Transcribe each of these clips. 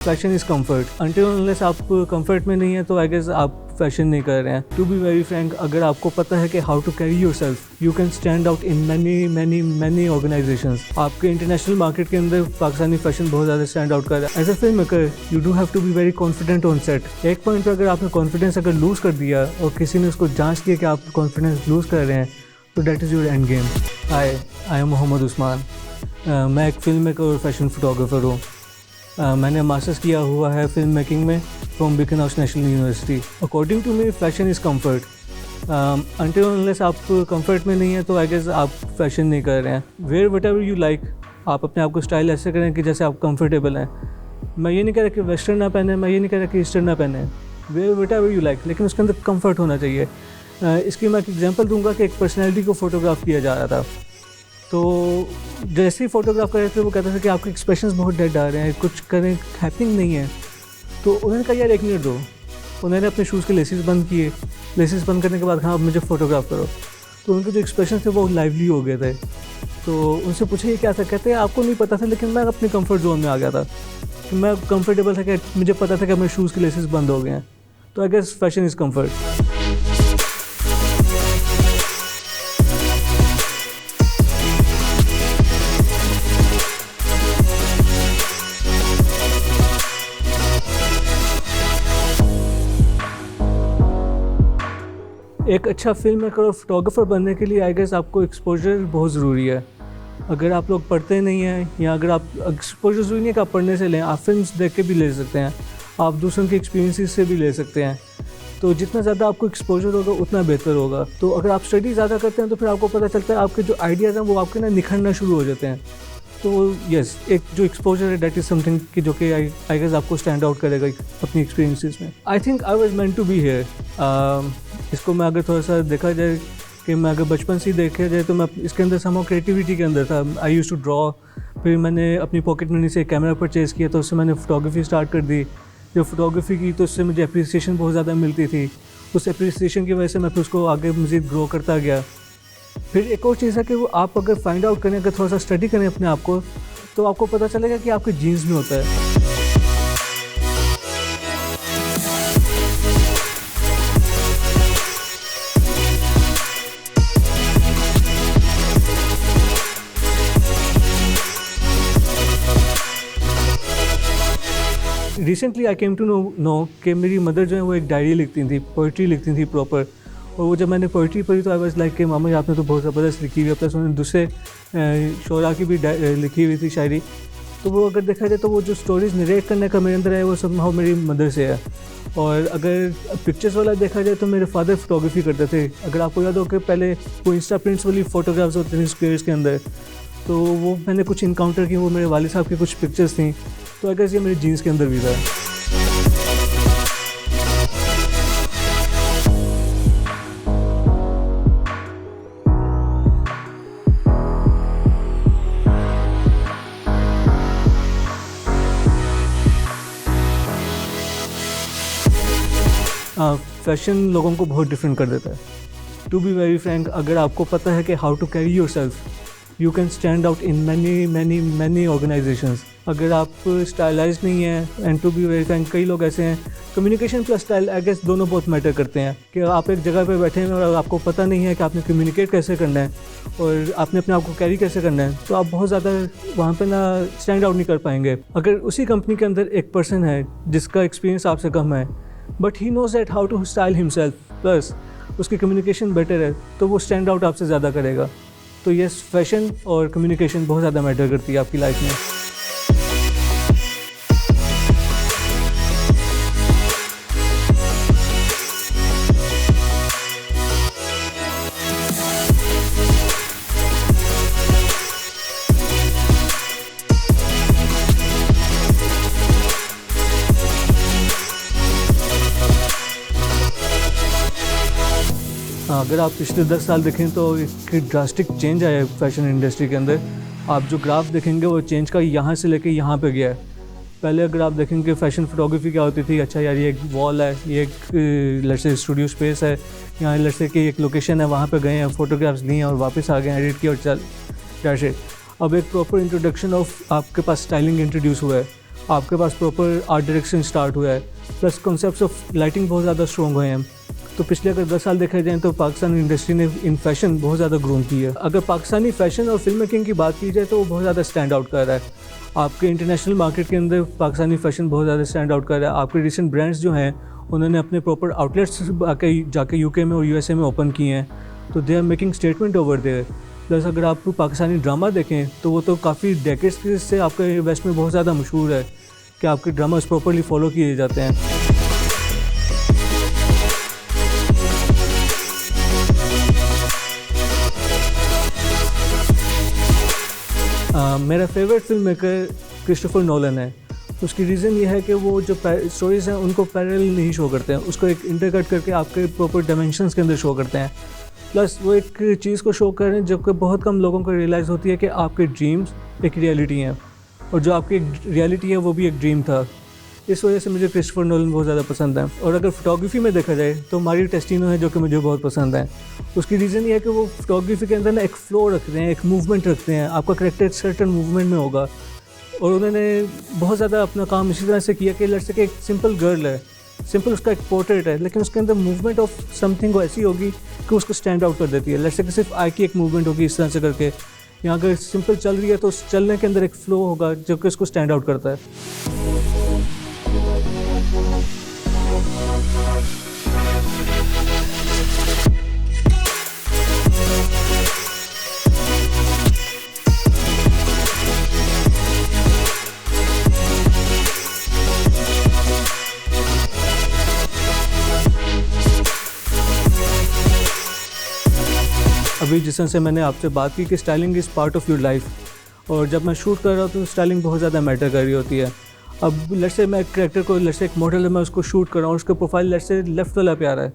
Fashion is comfort. Until unless आप comfort में नहीं है तो आई गेस आप फैशन नहीं कर रहे हैं। टू बी वेरी फ्रैंक, अगर आपको पता है कि how to carry yourself, you can stand out in many organizations. आपके इंटरनेशनल मार्केट के अंदर पाकिस्तानी फैशन बहुत ज़्यादा स्टैंड आउट कर रहा है। As a film maker you do have to be very confident on set. एक पॉइंट पर अगर आपने कॉन्फिडेंस अगर लूज़ कर दिया और किसी ने उसको जांच किया कि आप कॉन्फिडेंस लूज़ कर रहे हैं, तो that is your end game. I am Mohammed Usman. मैं एक फिल्म मेकर और फैशन फोटोग्राफर हूँ। मैंने मास्टर्स किया हुआ है फिल्म मेकिंग में from Beaconhouse national university. According to me fashion is comfort. Until unless आप कम्फर्ट में नहीं है तो आई गेस आप फैशन नहीं कर रहे हैं। Wear whatever you like, आप अपने आप को स्टाइल ऐसे करें कि जैसे आप कंफर्टेबल हैं। मैं ये नहीं कह रहा कि वेस्टर्न ना पहने, मैं ये नहीं कह रहा कि ईस्टर्न ना पहने। Wear whatever you like, लेकिन उसके अंदर कम्फर्ट होना चाहिए। इसकी मैं एक एग्जांपल दूंगा कि एक पर्सनैलिटी को फोटोग्राफ किया जा रहा था। तो जैसे ही फोटोग्राफ कर रहे थे वो कहते थे कि आपके एक्सप्रेशंस बहुत डेड आ रहे हैं, कुछ करें हैपनिंग नहीं है। तो उन्होंने कहा यार 1 मिनट दो। उन्होंने अपने शूज़ के लेसेस बंद किए। लेसेस बंद करने के बाद कहा अब मुझे फ़ोटोग्राफ करो। तो उनके जो एक्सप्रेशन थे वो लाइवली हो गए थे। तो उनसे पूछा ये क्या था, कहते हैं आपको नहीं पता था लेकिन मैं अपने कंफर्ट जोन में आ गया था कि मैं कंफर्टेबल था, कि मुझे पता था कि मेरे शूज़ के लेसेस बंद हो गए हैं। तो I guess fashion is comfort. एक अच्छा फिल्म मेकर और फोटोग्राफर बनने के लिए आई गेस आपको एक्सपोजर बहुत ज़रूरी है। अगर आप लोग पढ़ते नहीं हैं या अगर आप एक्सपोजर ज़रूरी नहीं है कि आप पढ़ने से लें, आप फिल्म्स देख के भी ले सकते हैं, आप दूसरों के एक्सपीरियंसेस से भी ले सकते हैं। तो जितना ज़्यादा आपको एक्सपोजर होगा उतना बेहतर होगा। तो अगर आप स्टडी ज़्यादा करते हैं तो फिर आपको पता चलता है आपके जो आइडियाज़ हैं वो आपके ना निखरना शुरू हो जाते हैं। तो यस, एक जो एक्सपोजर है डेट इज़ समथिंग कि जो कि आई गेस आपको स्टैंड आउट करेगा अपनी एक्सपीरियंसेस में। I think I was meant to be here. इसको मैं अगर थोड़ा सा देखा जाए कि मैं अगर बचपन से ही देखा जाए तो मैं इसके अंदर समहाउ क्रिएटिविटी के अंदर था। आई यूज़ टू ड्रॉ। फिर मैंने अपनी पॉकेट मनी से कैमरा परचेज़ किया तो उससे मैंने फ़ोटोग्राफी स्टार्ट कर दी। जब फोटोग्राफी की तो उससे मुझे अप्रिसिएशन बहुत ज़्यादा मिलती थी। उस अप्रिसिएशन की वजह से मैं फिर उसको आगे मज़ीद ग्रो करता गया। फिर एक और चीज़ है कि वो आप अगर फाइंड आउट करें, अगर थोड़ा सा स्टडी करें अपने आप को, तो आपको पता चलेगा कि आपके जीन्स में होता है। Recently I came to know कि मेरी मदर जो है वो एक डायरी लिखती थी, पोइट्री लिखती थी प्रॉपर। और वो जब मैंने पोइट्री पढ़ी तो आई वाज लाइक कि मामा आपने तो बहुत ज़बरदस्त लिखी हुई है। प्लस उन्होंने दूसरे शोरा की भी लिखी हुई थी शायरी। तो वो अगर देखा जाए तो वो जो स्टोरीज़ नरेट करने का मेरे अंदर है वो समहाउ मेरी मदर से है। और अगर पिक्चर्स वाला देखा जाए तो मेरे फादर फोटोग्राफी करते थे। अगर आपको याद हो कि पहले वो इंस्टा प्रिंट्स वाली फ़ोटोग्राफ्स होती थी स्क्वेयर्स के अंदर, तो वो मैंने कुछ इनकाउंटर की, वो मेरे वालिद साहब की कुछ पिक्चर्स थी। तो आई गेस ये मेरे जीन्स के अंदर भी था। फैशन लोगों को बहुत डिफरेंट कर देता है। टू बी वेरी फ्रैंक, अगर आपको पता है कि how to carry yourself, you can stand out in many organizations. अगर आप स्टाइलाइज नहीं है, and to be very frank कई लोग ऐसे हैं, communication plus style I guess दोनों बहुत मैटर करते हैं। कि आप एक जगह पे बैठे हैं और आपको पता नहीं है कि आपने कम्युनिकेट कैसे करना है और आपने अपने आप को कैरी कैसे करना है, तो आप बहुत ज़्यादा वहाँ पे ना स्टैंड आउट नहीं कर पाएंगे। अगर उसी कंपनी के अंदर एक पर्सन है जिसका एक्सपीरियंस आपसे कम है, but he knows that how to style himself, plus उसकी कम्युनिकेशन बेटर है, तो वो स्टैंड आउट आपसे ज़्यादा करेगा। तो यस, फैशन और कम्युनिकेशन बहुत ज़्यादा मैटर करती है आपकी लाइफ में। अगर आप पिछले 10 साल देखें तो एक ड्रास्टिक चेंज आया है फैशन इंडस्ट्री के अंदर। आप जो ग्राफ देखेंगे वो चेंज का यहाँ से लेके यहाँ पे गया है। पहले अगर आप देखेंगे फ़ैशन फोटोग्राफी क्या होती थी, अच्छा यार ये एक वॉल है, ये एक लेट्स से स्टूडियो स्पेस है, यहाँ लेट्स से कि एक लोकेशन है, वहाँ पे गए हैं, फ़ोटोग्राफ्स लिए और वापस आ गए, एडिट किया और चल दैट्स इट। अब एक प्रॉपर इंट्रोडक्शन ऑफ आपके पास स्टाइलिंग इंट्रोड्यूस हुआ है। आपके पास प्रॉपर आर्ट डायरेक्शन स्टार्ट हुआ है, प्लस कॉन्सेप्ट्स ऑफ लाइटिंग बहुत ज़्यादा स्ट्रॉन्ग हुए हैं। तो पिछले अगर 10 साल देखा जाए तो पाकिस्तानी इंडस्ट्री ने इन फैशन बहुत ज़्यादा ग्रोन की है। अगर पाकिस्तानी फैशन और फिल्म मेकिंग की बात की जाए तो वो बहुत ज़्यादा स्टैंड आउट कर रहा है। आपके इंटरनेशनल मार्केट के अंदर पाकिस्तानी फैशन बहुत ज़्यादा स्टैंड आउट कर रहा है। आपके रिसेंट ब्रांड्स जो हैं उन्होंने अपने प्रॉपर आउटलेट्स जाके यूके में और यूएसए में ओपन किए हैं, तो they are making statement over there. Plus अगर आप पाकिस्तानी ड्रामा देखें तो वो तो काफ़ी डेकेड्स से आपके वेस्ट में बहुत ज़्यादा मशहूर है कि आपके ड्रामास प्रॉपरली फॉलो किए जाते हैं। मेरा favourite film maker Christopher Nolan है। उसकी रीज़न ये है कि वो जो स्टोरीज़ हैं उनको पैरेलल नहीं शो करते हैं, उसको एक इंटरकट करके आपके प्रॉपर डायमेंशंस के अंदर शो करते हैं। प्लस वो एक चीज़ को शो कर रहे हैं जो कि बहुत कम लोगों को रियलाइज़ होती है कि आपके ड्रीम्स एक रियलिटी हैं और जो आपकी रियलिटी है वो भी एक ड्रीम था। इस वजह से मुझे क्रिस्टोफर नोलन बहुत ज़्यादा पसंद है। और अगर फोटोग्राफी में देखा जाए तो मारियो टेस्टिनो है जो कि मुझे बहुत पसंद है। उसकी रीज़न ये है कि वो फोटोग्राफी के अंदर ना एक फ़्लो रखते हैं, एक मूवमेंट रखते हैं, आपका करेक्टर एक सर्टन मूवमेंट में होगा। और उन्होंने बहुत ज़्यादा अपना काम इसी तरह से किया कि लेट्स से कि एक सिंपल गर्ल है, सिंपल उसका एक पोर्ट्रेट है, लेकिन उसके अंदर मूवमेंट ऑफ समथिंग वो ऐसी होगी कि उसको स्टैंड आउट कर देती है। लेट्स से कि सिर्फ आई की एक मूवमेंट होगी इस तरह से करके, यहाँ अगर सिंपल चल रही है तो उस चलने के अंदर एक फ़्लो होगा जो कि उसको स्टैंड आउट करता है। अभी जिस तरह से मैंने आपसे बात की कि styling is part of your life, और जब मैं शूट कर रहा हूँ तो स्टाइलिंग बहुत ज़्यादा मैटर कर रही होती है। अब लेट्स से मैं एक कैरेक्टर को, लेट्स से एक मॉडल है, मैं उसको शूट कर रहा हूँ, उसका प्रोफाइल लेट्स से लेफ्ट वाला पे आ रहा है,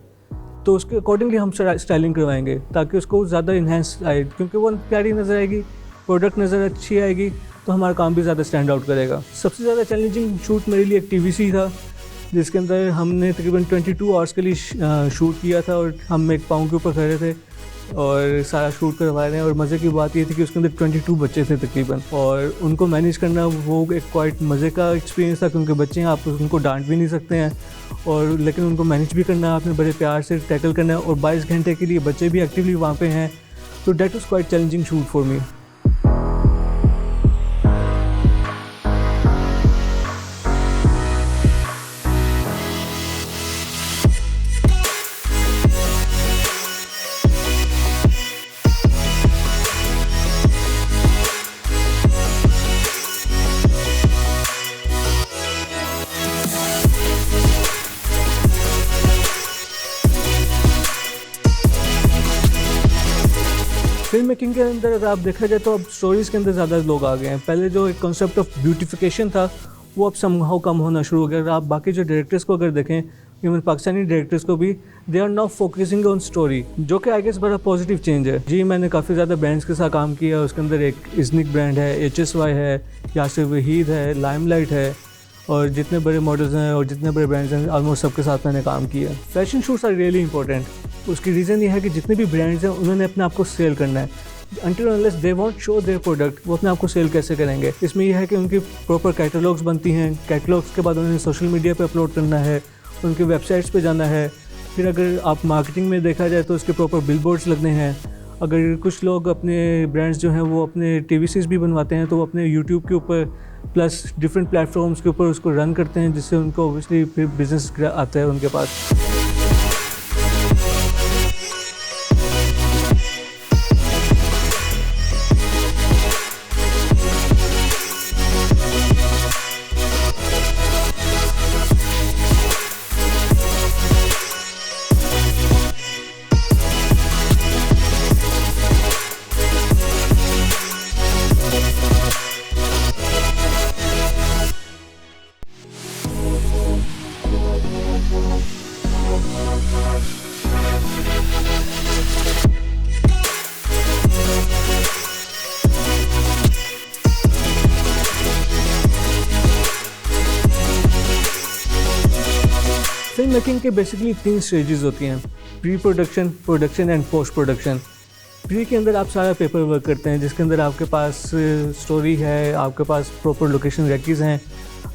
तो उसके अकॉर्डिंगली हम स्टाइलिंग करवाएंगे ताकि उसको ज़्यादा इन्हेंस आए, क्योंकि वो प्यारी नज़र आएगी, प्रोडक्ट नज़र अच्छी आएगी तो हमारा काम भी ज़्यादा स्टैंड आउट करेगा। सबसे ज़्यादा चैलेंजिंग शूट मेरे लिए एक TVC था जिसके अंदर हमने तकरीबन 22 आवर्स के लिए शूट किया था और हम एक पाँव के ऊपर खड़े थे और सारा शूट करवा रहे हैं। और मज़े की बात ये थी कि उसके अंदर 22 बच्चे थे तकरीबन, और उनको मैनेज करना वो एक क्वाइट मज़े का एक्सपीरियंस था, क्योंकि बच्चे हैं, आप उनको डांट भी नहीं सकते हैं, और लेकिन उनको मैनेज भी करना है, आपने बड़े प्यार से टैकल करना है, और 22 घंटे के लिए बच्चे भी एक्टिवली वहाँ पे हैं, तो that was quite challenging shoot for me. Film making के अंदर अगर आप देखा जाए तो अब स्टोरीज़ के अंदर ज़्यादा लोग आ गए हैं। पहले जो एक कॉन्सेप्ट ऑफ ब्यूटिफिकेशन था वो अब समहाउ कम होना शुरू हो गया। अगर आप बाकी जो डायरेक्टर्स को अगर देखें, इवन पाकिस्तानी डायरेक्टर्स को भी, they are now focusing on story, जो कि आई गेस बड़ा पॉजिटिव चेंज है। जी मैंने काफ़ी ज़्यादा ब्रांड्स के साथ काम किया, उसके अंदर एक इज़निक ब्रांड है, HSY है, यासिर वहीद है, लाइमलाइट है, और जितने बड़े मॉडल्स हैं और जितने बड़े ब्रांड्स हैं ऑलमोस्ट सबके साथ मैंने काम किया। Fashion shoots are really important. उसकी रीज़न ये है कि जितने भी ब्रांड्स हैं उन्होंने अपने आप को सेल करना है। Until unless they won't show their product, वो अपने आप को सेल कैसे करेंगे। इसमें यह है कि उनकी प्रॉपर कैटलॉग्स बनती हैं, कैटलॉग्स के बाद उन्हें सोशल मीडिया पे अपलोड करना है, उनके वेबसाइट्स पे जाना है, फिर अगर आप मार्केटिंग में देखा जाए तो उसके प्रॉपर बिलबोर्ड्स लगने हैं। अगर कुछ लोग अपने ब्रांड्स जो हैं वो अपने TVCs भी बनवाते हैं तो वो अपने YouTube के ऊपर प्लस डिफरेंट प्लेटफॉर्म्स के ऊपर उसको रन करते हैं, जिससे उनको ऑब्वियसली फिर बिजनेस आता है उनके पास। फिल्म मेकिंग के बेसिकली 3 स्टेजेस होती हैं, pre production, production and post production. Pre के अंदर आप सारा पेपर वर्क करते हैं जिसके अंदर आपके पास स्टोरी है, आपके पास प्रॉपर लोकेशन रेकीज़ हैं,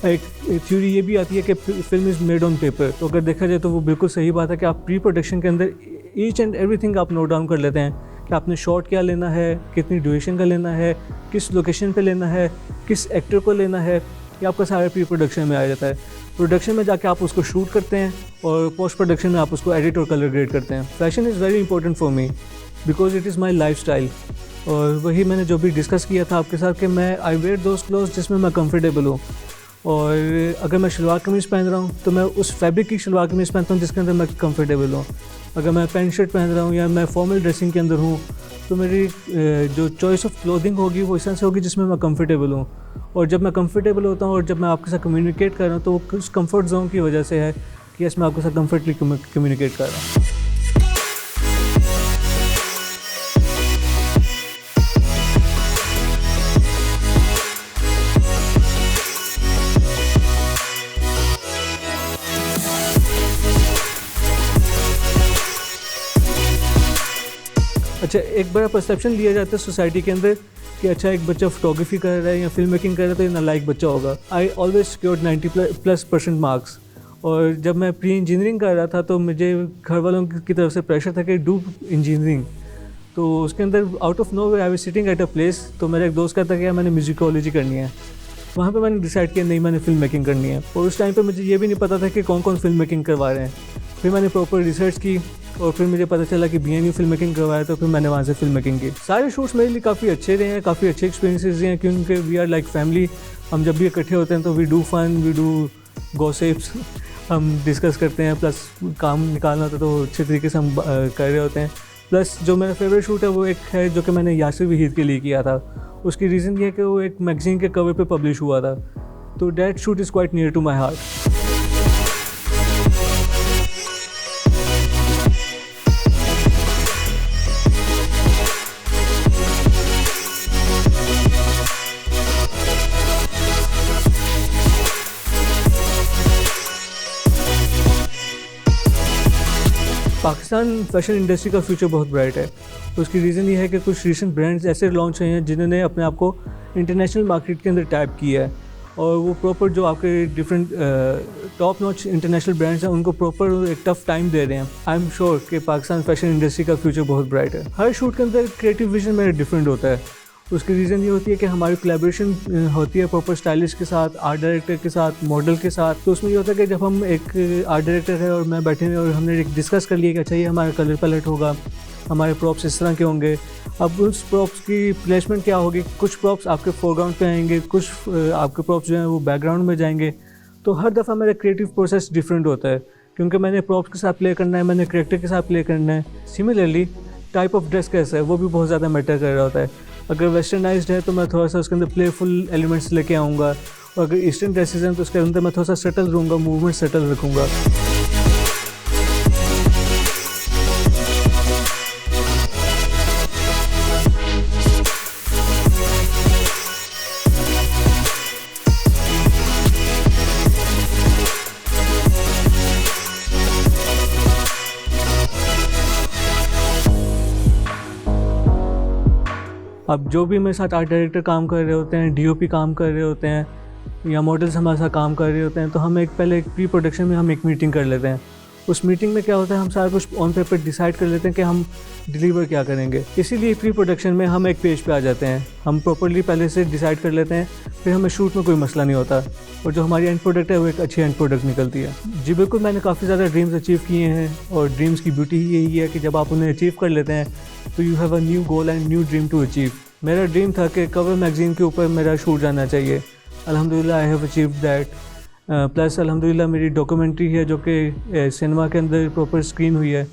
एक थ्योरी ये भी आती है कि film is made on paper, तो अगर देखा जाए तो वो बिल्कुल सही बात है कि आप प्री प्रोडक्शन के अंदर ईच एंड एवरीथिंग आप नोट डाउन कर लेते हैं कि आपने शॉट क्या लेना है, कितनी ड्यूरेशन का लेना है, किस लोकेशन पे लेना है, किस एक्टर को लेना है, ये आपका सारा प्री प्रोडक्शन में आ जाता है। प्रोडक्शन में जाके आप उसको शूट करते हैं और पोस्ट प्रोडक्शन में आप उसको एडिट और कलर ग्रेड करते हैं। Fashion is very important for me because it is my life style. और वही मैंने जो भी डिस्कस किया था आपके साथ कि मैं आई वेयर दोज क्लोथ्स जिसमें मैं कंफर्टेबल हूँ। और अगर मैं शलवार कमीज़ पहन रहा हूँ तो मैं उस फैब्रिक की शलवार कमीज़ पहनता हूँ जिसके अंदर मैं कंफर्टेबल हूँ। अगर मैं पैंट शर्ट पहन रहा हूँ या मैं फॉर्मल ड्रेसिंग के अंदर हूँ तो मेरी जो चॉइस ऑफ क्लोथिंग होगी वो इस तरह से होगी जिसमें मैं कंफर्टेबल हूँ। और जब मैं कंफर्टेबल होता हूँ और जब मैं आपके साथ कम्युनिकेट कर रहा हूँ तो उस कंफर्ट जोन की वजह से है कि यस मैं आपके साथ कंफर्टली कम्युनिकेट कर रहा हूँ। अच्छा, एक बड़ा परसेप्शन लिया जाता है सोसाइटी के अंदर कि अच्छा एक बच्चा फोटोग्राफी कर रहा है या फिल्म मेकिंग कर रहा है तो ये नालायक बच्चा होगा। I always secured 90+ marks. और जब मैं प्री इंजीनियरिंग कर रहा था तो मुझे घर वालों की तरफ से प्रेशर था कि डू इंजीनियरिंग। तो उसके अंदर out of no way I was sitting at a place, तो मेरा एक दोस्त कहता कि मैंने म्यूजिकोलॉजी करनी है। वहाँ पे मैंने डिसाइड किया नहीं, मैंने फिल्म मेकिंग करनी है। और उस टाइम पे मुझे ये भी नहीं पता था कि कौन कौन फिल्म मेकिंग करवा रहे हैं। फिर मैंने प्रॉपर रिसर्च की और फिर मुझे पता चला कि BNU फिल्म मेकिंग करवाया, तो फिर मैंने वहाँ से फिल्म मेकिंग की। सारे शूट्स मेरे लिए काफ़ी अच्छे रहे हैं, काफ़ी अच्छे एक्सपीरियंसेस रहे हैं क्योंकि वी आर लाइक फैमिली। हम जब भी इकट्ठे होते हैं तो we do fun, we do gossips, हम डिस्कस करते हैं, प्लस काम निकालना होता है तो अच्छे तरीके से हम कर रहे होते हैं। प्लस जो मेरा फेवरेट शूट है वो एक है जो कि मैंने यासिर वहीद के लिए किया था। उसकी रीज़न ये है कि वो एक मैगज़ीन के कवर पे पब्लिश हुआ था, तो that shoot is quite near to my heart. Pakistan fashion industry का फ्यूचर बहुत ब्राइट है। तो उसकी रीज़न ये है कि कुछ रिसेंट ब्रांड्स ऐसे लॉन्च हुए हैं जिन्होंने अपने आप को इंटरनेशनल मार्केट के अंदर टैप किया है और वो प्रॉपर जो आपके different top notch international brands हैं उनको प्रॉपर एक टफ टाइम दे रहे हैं। आई एम श्योर कि पाकिस्तान फैशन इंडस्ट्री का फ्यूचर बहुत ब्राइट है। हर शूट के अंदर क्रिएटिव विजन मेरा डिफरेंट होता है। उसकी रीज़न ये होती है कि हमारी कोलैबोरेशन होती है प्रॉपर स्टाइलिस्ट के साथ, आर्ट डायरेक्टर के साथ, मॉडल के साथ। तो उसमें ये होता है कि जब हम एक आर्ट डायरेक्टर है और मैं बैठे हुए और हमने एक डिस्कस कर लिया कि अच्छा ये हमारा कलर पैलेट होगा, हमारे प्रॉप्स इस तरह के होंगे। अब उस प्रॉप्स की प्लेसमेंट क्या होगी, कुछ प्रॉप्स आपके फोरग्राउंड पे आएंगे, कुछ आपके प्रॉप्स जो हैं वो बैकग्राउंड में जाएंगे। तो हर दफ़ा मेरा क्रिएटिव प्रोसेस डिफरेंट होता है क्योंकि मैंने प्रॉप्स के साथ प्ले करना है, मैंने कैरेक्टर के साथ प्ले करना है। सिमिलरली टाइप ऑफ ड्रेस कैसा है वो भी बहुत ज़्यादा मैटर कर रहा होता है। अगर वेस्टर्नाइज्ड है तो मैं थोड़ा सा उसके अंदर प्लेफुल एलिमेंट्स लेके आऊँगा, और अगर ईस्टर्न ड्रेसेस हैं तो उसके अंदर मैं थोड़ा सा सटल रहूँगा, मूवमेंट सटल रखूँगा। अब जो भी मेरे साथ आर्ट डायरेक्टर काम कर रहे होते हैं, DOP काम कर रहे होते हैं या मॉडल्स हमारे साथ काम कर रहे होते हैं, तो हम पहले एक प्री प्रोडक्शन में हम एक मीटिंग कर लेते हैं। उस मीटिंग में क्या होता है, हम सारा कुछ ऑन पेपर डिसाइड कर लेते हैं कि हम डिलीवर क्या करेंगे। इसीलिए प्री प्रोडक्शन में हम एक पेज पे आ जाते हैं, हम प्रॉपर्ली पहले से डिसाइड कर लेते हैं, फिर हमें शूट में कोई मसला नहीं होता और जो हमारी एंड प्रोडक्ट है वो एक अच्छी एंड प्रोडक्ट निकलती है। जी बिल्कुल, मैंने काफ़ी ज़्यादा ड्रीम्स अचीव किए हैं और ड्रीम्स की ब्यूटी ही यही है कि जब आप उन्हें अचीव कर लेते हैं तो you have a new goal and new dream to achieve. मेरा ड्रीम था कि कवर मैगज़ीन के ऊपर मेरा शूट जाना चाहिए। अल्हम्दुलिल्लाह I have achieved that. Plus अल्हम्दुलिल्लाह मेरी डॉक्यूमेंट्री है जो कि सिनेमा के अंदर प्रॉपर स्क्रीन हुई है,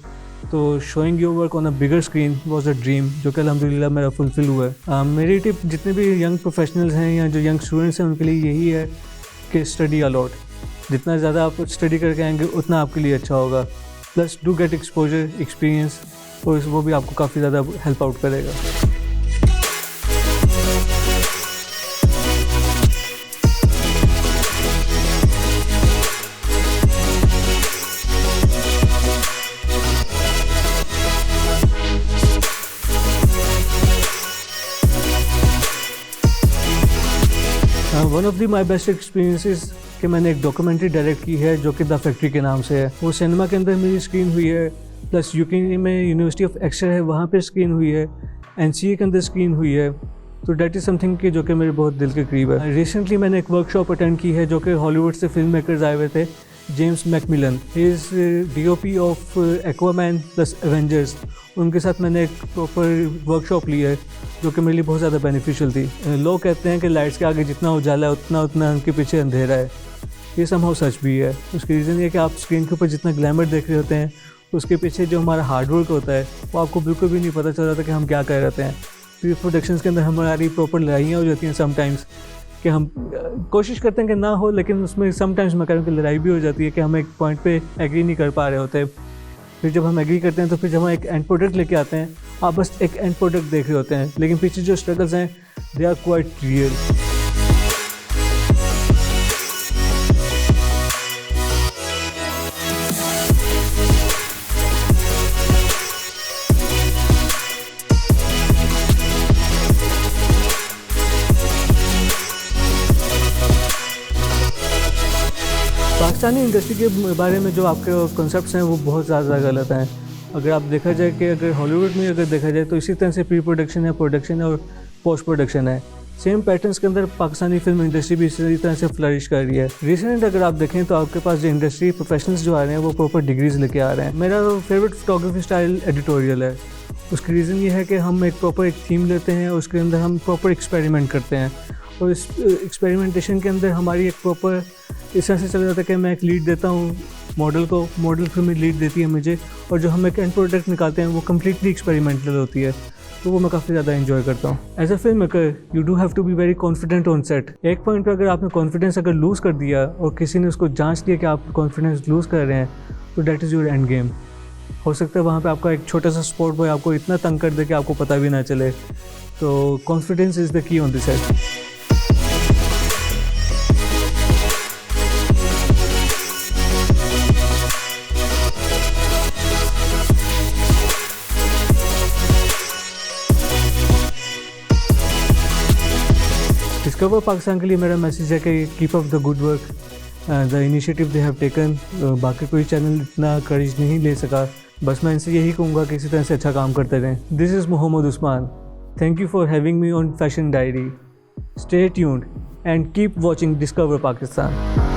तो showing your work on a bigger screen was a dream जो कि अल्हम्दुलिल्लाह मेरा फुलफिल हुआ है। मेरी टिप जितने भी यंग प्रोफेशनल्स हैं या जो यंग स्टूडेंट्स हैं उनके लिए यही है कि स्टडी अलॉट। जितना ज़्यादा आप स्टडी करके आएंगे उतना आपके लिए अच्छा होगा। Plus do get exposure, experience, और वो भी आपको काफ़ी ज़्यादा हेल्प आउट करेगा। One of the my best experiences कि मैंने एक डॉक्यूमेंट्री डायरेक्ट की है जो कि द फैक्ट्री के नाम से है। वो सिनेमा के अंदर मेरी स्क्रीन हुई है, प्लस यूके में यूनिवर्सिटी ऑफ एक्सटर है वहाँ पे स्क्रीन हुई है, NCA के अंदर स्क्रीन हुई है। तो डेट इज़ समथिंग कि जो कि मेरे बहुत दिल के करीब है। रिसेंटली मैंने एक वर्कशॉप अटेंड की है जो कि हॉलीवुड से फिल्म मेकर्स आए हुए थे, James Macmillan, he is DOP of Aquaman plus Avengers. उनके साथ मैंने एक प्रॉपर वर्कशॉप ली है जो कि मेरे लिए बहुत ज़्यादा बेनिफिशियल थी। लोग कहते हैं कि लाइट्स के आगे जितना उजाला है उतना उनके पीछे अंधेरा है। ये समहाउ सच भी है। उसकी रीज़न ये कि आप स्क्रीन के ऊपर जितना ग्लैमर देख रहे होते हैं उसके पीछे जो हमारा हार्डवर्क होता है वो आपको बिल्कुल भी नहीं पता चल रहा था कि हम क्या कर रहे हैं। प्री प्रोडक्शंस के अंदर हमारी प्रॉपर लड़ाइयाँ हो जाती हैं समटाइम्स, कि हम कोशिश करते हैं कि ना हो, लेकिन उसमें समटाइम्स मैं कह रहा हूँ कि लड़ाई भी हो जाती है कि हम एक पॉइंट पे एग्री नहीं कर पा रहे होते। फिर जब हम एग्री करते हैं तो फिर जब हम एक एंड प्रोडक्ट लेके आते हैं, आप बस एक एंड प्रोडक्ट देख रहे होते हैं, लेकिन पीछे जो स्ट्रगल्स हैं they are quite real. Pakistani industry के बारे में जो आपके कॉन्सेप्ट्स हैं वो बहुत ज़्यादा गलत हैं। अगर आप देखा जाए कि अगर हॉलीवुड में अगर देखा जाए तो इसी तरह से प्री प्रोडक्शन है, प्रोडक्शन है और पोस्ट प्रोडक्शन है। सेम पैटर्न्स के अंदर पाकिस्तानी फिल्म इंडस्ट्री भी इसी तरह से फ्लरिश कर रही है। रिसेंट अगर आप देखें तो आपके पास जो इंडस्ट्री प्रोफेशनल्स जो आ रहे हैं वो प्रॉपर डिग्रीज लेके आ रहे हैं। मेरा फेवरेट फोटोग्राफी स्टाइल एडिटोरियल है। उसकी रीज़न ये है कि हम एक प्रॉपर एक थीम लेते हैं, उसके अंदर हम प्रॉपर एक्सपेरिमेंट करते हैं और इस एक्सपेरिमेंटेशन के अंदर हमारी एक प्रॉपर इस तरह से चला जाता है कि मैं एक लीड देता हूँ मॉडल को, मॉडल फिर मेरी लीड देती है मुझे, और जो हम एक एंड प्रोडक्ट निकालते हैं वो कम्प्लीटली एक्सपेरिमेंटल होती है। तो वो मैं काफ़ी ज़्यादा एंजॉय करता हूँ। As a film maker you do have to be very confident on set. एक पॉइंट पर अगर आपने कॉन्फिडेंस अगर लूज़ कर दिया और किसी ने उसको जांच लिया कि आप कॉन्फिडेंस लूज़ कर रहे हैं तो that is your end game. हो सकता है वहाँ पे आपका एक छोटा सा स्पोर्ट बॉय आपको इतना तंग कर दे कि आपको पता भी ना चले। तो confidence is the key on this set. Discover Pakistan के लिए मेरा मैसेज है कि keep up the good work, the initiative they have taken. बाकी कोई चैनल इतना करेज नहीं ले सका, बस मैं इनसे यही कहूँगा कि इसी तरह से अच्छा काम करते रहें। This is Mohammad Usman. Thank you for having me on fashion diary. Stay tuned and keep watching discover Pakistan.